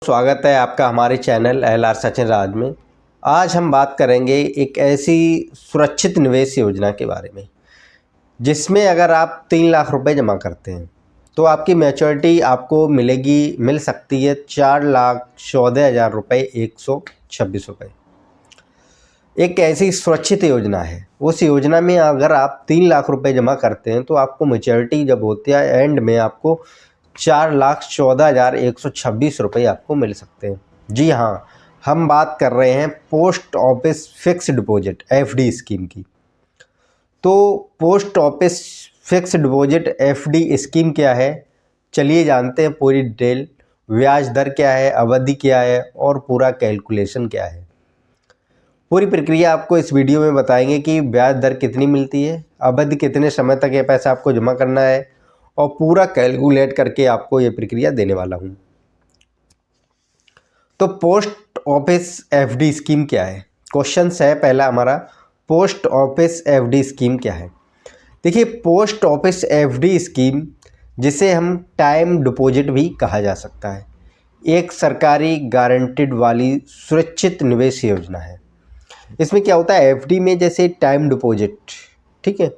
स्वागत है आपका हमारे चैनल एल आर सचिन राज में। आज हम बात करेंगे एक ऐसी सुरक्षित निवेश योजना के बारे में जिसमें अगर आप 3 लाख रुपए जमा करते हैं तो आपकी मैच्योरिटी आपको मिल सकती है 4,14,000 रुपये 126 रुपये। एक ऐसी सुरक्षित योजना है। उस योजना में अगर आप 3 लाख रुपए जमा करते हैं तो आपको मैच्योरिटी जब होती है एंड में आपको 4,14,126 रुपये आपको मिल सकते हैं। जी हाँ, हम बात कर रहे हैं post office fix deposit FD scheme की। तो post office fix deposit FD scheme क्या है, चलिए जानते हैं पूरी डिटेल। ब्याज दर क्या है, अवधि क्या है और पूरा कैलकुलेशन क्या है। पूरी प्रक्रिया आपको इस वीडियो में बताएंगे कि ब्याज दर कितनी मिलती है, अवधि कितने समय तक ये पैसा आपको जमा करना है और पूरा कैलकुलेट करके आपको ये प्रक्रिया देने वाला हूँ। तो पोस्ट ऑफिस एफडी स्कीम क्या है, क्वेश्चन है पहला हमारा, पोस्ट ऑफिस एफडी स्कीम क्या है। देखिए, पोस्ट ऑफिस एफडी स्कीम, जिसे हम टाइम डिपॉजिट भी कहा जा सकता है, एक सरकारी गारंटीड वाली सुरक्षित निवेश योजना है। इसमें क्या होता है, एफडी में जैसे टाइम डिपॉजिट, ठीक है,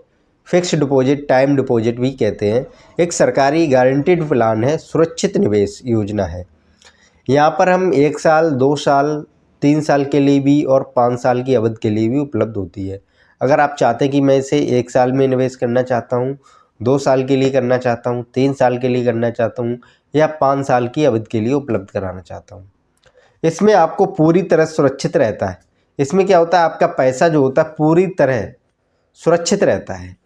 फिक्स डिपॉजिट, टाइम डिपॉजिट भी कहते हैं, एक सरकारी गारंटीड प्लान है, सुरक्षित निवेश योजना है। यहाँ पर हम 1 साल, 2 साल, 3 साल के लिए भी और 5 साल की अवधि के लिए भी उपलब्ध होती है। अगर आप चाहते हैं कि मैं इसे 1 साल में निवेश करना चाहता हूँ, 2 साल के लिए करना चाहता हूँ, 3 साल के लिए करना चाहता हूँ या 5 साल की अवधि के लिए उपलब्ध कराना चाहता हूँ, इसमें आपको पूरी तरह सुरक्षित रहता है। इसमें क्या होता है, आपका पैसा जो होता है पूरी तरह सुरक्षित रहता है,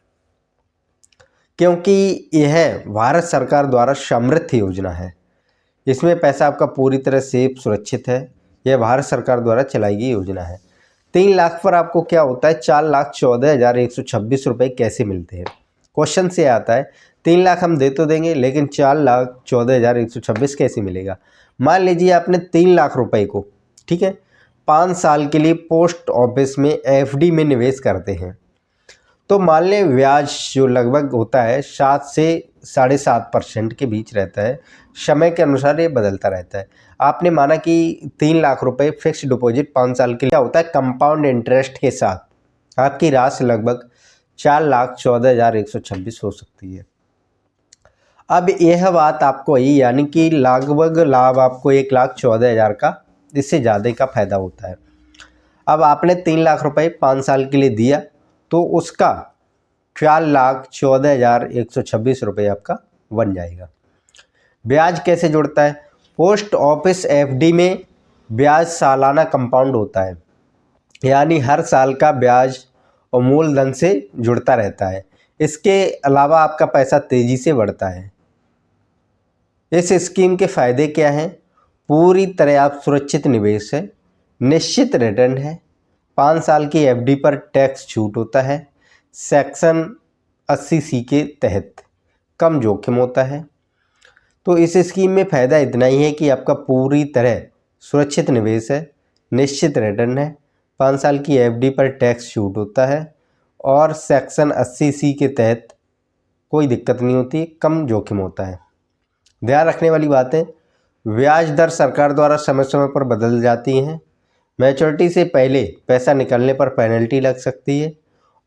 क्योंकि यह भारत सरकार द्वारा समर्थित योजना है। इसमें पैसा आपका पूरी तरह सेफ सुरक्षित है। यह भारत सरकार द्वारा चलाई गई योजना है। 3 लाख पर आपको क्या होता है, 4,14,126 रुपये कैसे मिलते हैं। क्वेश्चन से आता है 3 लाख हम दे तो देंगे, लेकिन 4,14,126 कैसे मिलेगा। मान लीजिए आपने 3 लाख रुपए को, ठीक है, 5 साल के लिए पोस्ट ऑफिस में एफडी में निवेश करते हैं, तो मान लें ब्याज जो लगभग होता है 7 से 7.5% के बीच रहता है। समय के अनुसार ये बदलता रहता है। आपने माना कि 3 लाख रुपए फिक्स डिपॉजिट 5 साल के लिए, क्या होता है, कंपाउंड इंटरेस्ट के साथ आपकी राशि लगभग 4,14,126 हो सकती है। अब यह बात आपको ही, यानी कि लगभग लाभ आपको 1,14,000 का, इससे ज़्यादा का फायदा होता है। अब आपने 3 लाख रुपए 5 साल के लिए दिया तो उसका 4,14,126 रुपये आपका बन जाएगा। ब्याज कैसे जुड़ता है, पोस्ट ऑफिस एफडी में ब्याज सालाना कंपाउंड होता है, यानी हर साल का ब्याज और मूलधन से जुड़ता रहता है। इसके अलावा आपका पैसा तेज़ी से बढ़ता है। इस स्कीम के फ़ायदे क्या हैं, पूरी तरह आप सुरक्षित निवेश है, निश्चित रिटर्न है, 5 साल की एफडी पर टैक्स छूट होता है, सेक्शन 80C के तहत कम जोखिम होता है। तो इस स्कीम में फ़ायदा इतना ही है कि आपका पूरी तरह सुरक्षित निवेश है, निश्चित रिटर्न है, 5 साल की एफडी पर टैक्स छूट होता है और सेक्शन 80C के तहत कोई दिक्कत नहीं होती, कम जोखिम होता है। ध्यान रखने वाली बातें, ब्याज दर सरकार द्वारा समय समय पर बदल जाती हैं। मैच्योरिटी से पहले पैसा निकलने पर पेनल्टी लग सकती है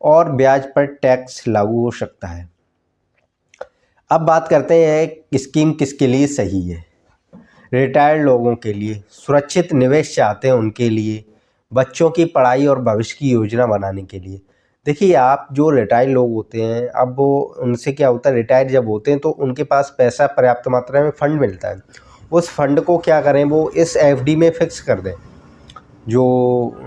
और ब्याज पर टैक्स लागू हो सकता है। अब बात करते हैं स्कीम किसके लिए सही है। रिटायर्ड लोगों के लिए, सुरक्षित निवेश चाहते हैं उनके लिए, बच्चों की पढ़ाई और भविष्य की योजना बनाने के लिए। देखिए, आप जो रिटायर्ड लोग होते हैं, अब वो उनसे क्या होता है, रिटायर जब होते हैं तो उनके पास पैसा पर्याप्त मात्रा में फंड मिलता है। उस फंड को क्या करें, वो इस एफडी में फिक्स कर दें। जो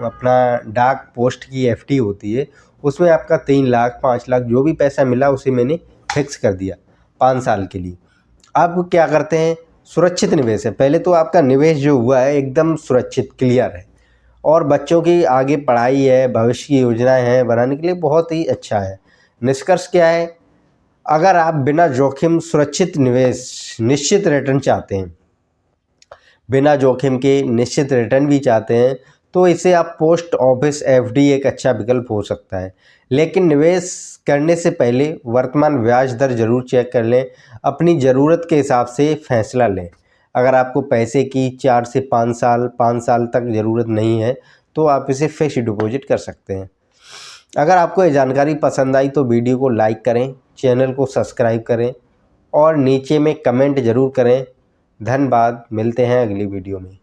अपना डाक पोस्ट की एफडी होती है उसमें आपका 3 लाख, 5 लाख जो भी पैसा मिला उसे मैंने फिक्स कर दिया 5 साल के लिए। अब क्या करते हैं, सुरक्षित निवेश है। पहले तो आपका निवेश जो हुआ है एकदम सुरक्षित, क्लियर है, और बच्चों की आगे पढ़ाई है, भविष्य की योजनाएं हैं बनाने के लिए बहुत ही अच्छा है। निष्कर्ष क्या है, अगर आप बिना जोखिम सुरक्षित निवेश, निश्चित रिटर्न चाहते हैं, बिना जोखिम के निश्चित रिटर्न भी चाहते हैं, तो इसे आप पोस्ट ऑफिस एफडी एक अच्छा विकल्प हो सकता है। लेकिन निवेश करने से पहले वर्तमान ब्याज दर जरूर चेक कर लें, अपनी ज़रूरत के हिसाब से फैसला लें। अगर आपको पैसे की 4 से 5 साल तक ज़रूरत नहीं है तो आप इसे फिक्स डिपॉजिट कर सकते हैं। अगर आपको ये जानकारी पसंद आई तो वीडियो को लाइक करें, चैनल को सब्सक्राइब करें और नीचे में कमेंट ज़रूर करें। धन्यवाद, मिलते हैं अगली वीडियो में।